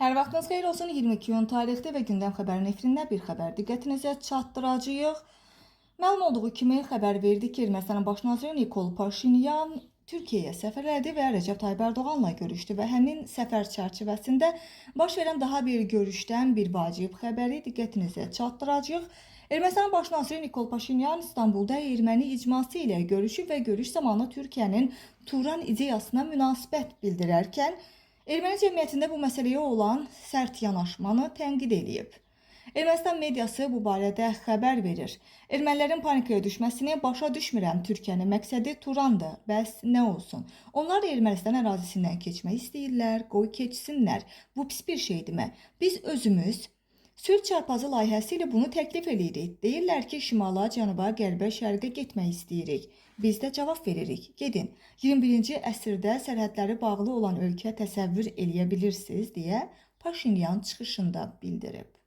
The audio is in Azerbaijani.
Hər vaxtınız xeyir olsun. 22 iyun tarixli və gündəm xəbərin efirində bir xəbər diqqətinizə çatdıracağıq. Məlum olduğu kimi xəbər verdi ki, Ermənistanın baş naziri Nikol Paşinyan Türkiyəyə səfər etdi və Rəcəb Tayyip Ərdoğanla görüşdü və həmin səfər çərçivəsində baş verən daha bir görüşdən bir vacib xəbəri diqqətinizə çatdıracağıq. Ermənistanın baş naziri Nikol Paşinyan İstanbulda erməni icması ilə görüşüb və görüş zamanı Türkiyənin Turan ideyasına münasibət bildirərkən Erməni cəmiyyətində bu məsələyə olan sərt yanaşmanı tənqid edib. Ermənistan mediası bu barədə xəbər verir. Ermənilərin panikaya düşməsini başa düşmürəm. Türkiyənin məqsədi Turandır. Bəs nə olsun? Onlar Ermənistan ərazisindən keçmək istəyirlər, qoy keçsinlər. Bu pis bir şeydirmi? Biz özümüz sülh çarpazı layihəsi ilə bunu təklif edirik. Deyirlər ki, şimala, cənuba, qərbə, şərqə getmək istəyirik. Biz də cavab veririk. Gedin. 21-ci əsrdə sərhədləri bağlı olan ölkə təsəvvür eləyə bilirsiniz deyə Paşinyan çıxışında bildirib.